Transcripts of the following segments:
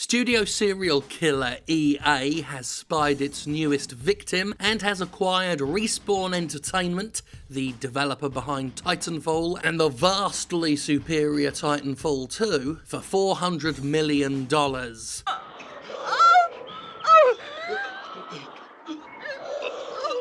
Studio serial killer EA has spied its newest victim and has acquired Respawn Entertainment, the developer behind Titanfall and the vastly superior Titanfall 2, for $400 million.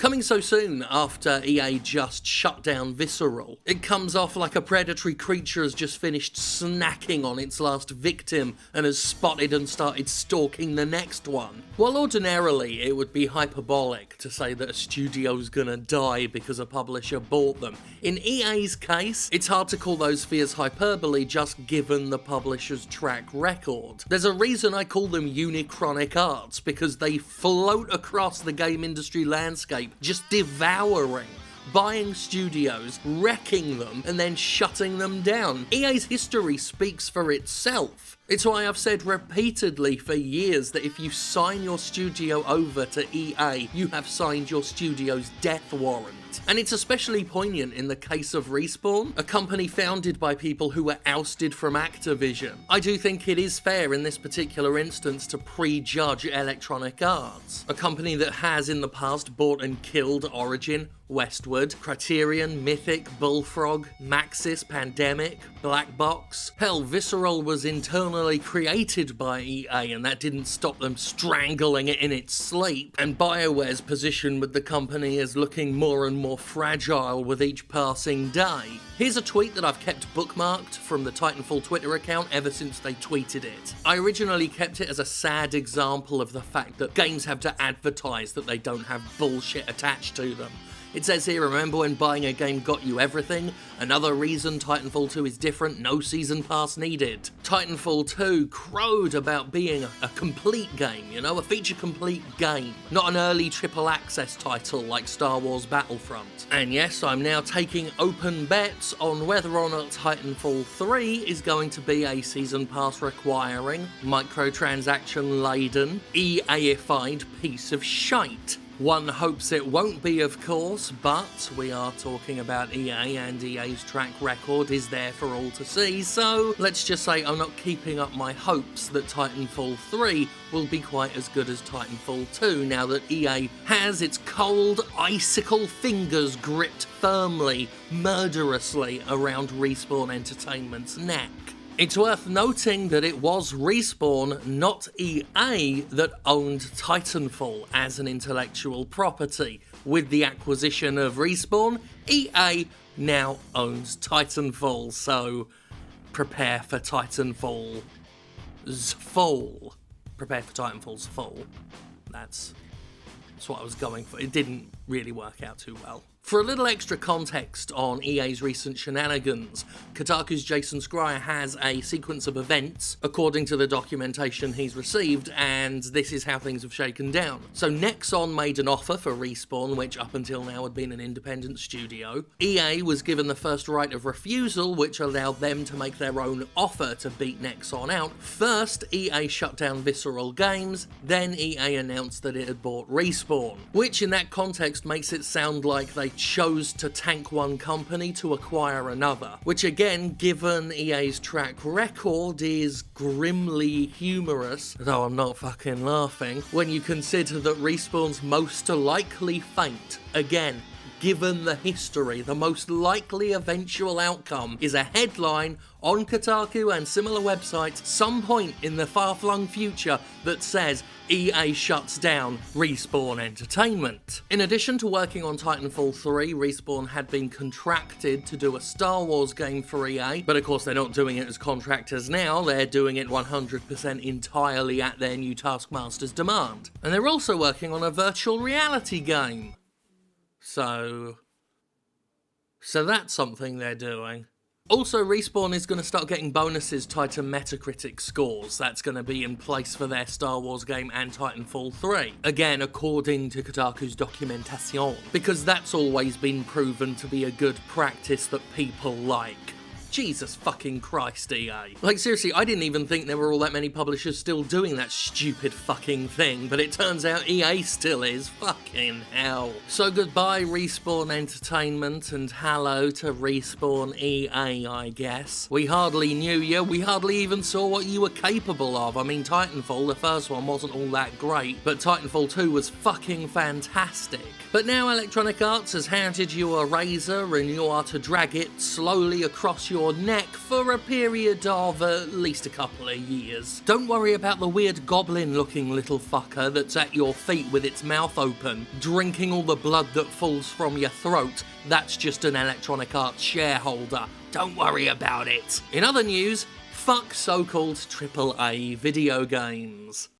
Coming so soon after EA just shut down Visceral, it comes off like a predatory creature has just finished snacking on its last victim and has spotted and started stalking the next one. While ordinarily it would be hyperbolic to say that a studio's gonna die because a publisher bought them, in EA's case, it's hard to call those fears hyperbole just given the publisher's track record. There's a reason I call them Unichronic Arts, because they float across the game industry landscape, just devouring, buying studios, wrecking them, and then shutting them down. EA's history speaks for itself. It's why I've said repeatedly for years that if you sign your studio over to EA, you have signed your studio's death warrant. And it's especially poignant in the case of Respawn, a company founded by people who were ousted from Activision. I do think it is fair in this particular instance to prejudge Electronic Arts, a company that has in the past bought and killed Origin, Westward, Criterion, Mythic, Bullfrog, Maxis, Pandemic, Black Box. Hell, Visceral was internally created by EA and that didn't stop them strangling it in its sleep, and BioWare's position with the company is looking more and more fragile with each passing day. Here's a tweet that I've kept bookmarked from the Titanfall Twitter account ever since they tweeted it. I originally kept it as a sad example of the fact that games have to advertise that they don't have bullshit attached to them. It says here, remember when buying a game got you everything? Another reason Titanfall 2 is different, no season pass needed. Titanfall 2 crowed about being a complete game, you know, a feature-complete game, not an early triple access title like Star Wars Battlefront. And yes, I'm now taking open bets on whether or not Titanfall 3 is going to be a season pass requiring, microtransaction-laden, EA-ified piece of shite. One hopes it won't be, of course, but we are talking about EA and EA's track record is there for all to see, so let's just say I'm not keeping up my hopes that Titanfall 3 will be quite as good as Titanfall 2 now that EA has its cold, icicle fingers gripped firmly, murderously around Respawn Entertainment's neck. It's worth noting that it was Respawn, not EA, that owned Titanfall as an intellectual property. With the acquisition of Respawn, EA now owns Titanfall, so prepare for Titanfall's fall. Prepare for Titanfall's fall. That's what I was going for. It didn't really work out too well. For a little extra context on EA's recent shenanigans, Kotaku's Jason Schreier has a sequence of events, according to the documentation he's received, and this is how things have shaken down. So Nexon made an offer for Respawn, which up until now had been an independent studio. EA was given the first right of refusal, which allowed them to make their own offer to beat Nexon out. First, EA shut down Visceral Games, then EA announced that it had bought Respawn, which in that context makes it sound like they chose to tank one company to acquire another, which again, given EA's track record, is grimly humorous, though I'm not fucking laughing, when you consider that Respawn's most likely fate, again, given the history, the most likely eventual outcome is a headline on Kotaku and similar websites some point in the far-flung future that says EA shuts down Respawn Entertainment. In addition to working on Titanfall 3, Respawn had been contracted to do a Star Wars game for EA, but of course they're not doing it as contractors now, they're doing it 100% entirely at their new Taskmaster's demand. And they're also working on a virtual reality game. So that's something they're doing. Also, Respawn is going to start getting bonuses tied to Metacritic scores. That's going to be in place for their Star Wars game and Titanfall 3. Again, according to Kotaku's documentation, because that's always been proven to be a good practice that people like. Jesus fucking Christ, EA. Like, seriously, I didn't even think there were all that many publishers still doing that stupid fucking thing, but it turns out EA still is. Fucking hell. So goodbye, Respawn Entertainment, and hello to Respawn EA, I guess. We hardly knew you, we hardly even saw what you were capable of. I mean, Titanfall, the first one, wasn't all that great, but Titanfall 2 was fucking fantastic. But now Electronic Arts has handed you a razor and you are to drag it slowly across your neck for a period of at least a couple of years. Don't worry about the weird goblin-looking little fucker that's at your feet with its mouth open, drinking all the blood that falls from your throat. That's just an Electronic Arts shareholder. Don't worry about it. In other news, fuck so-called AAA video games.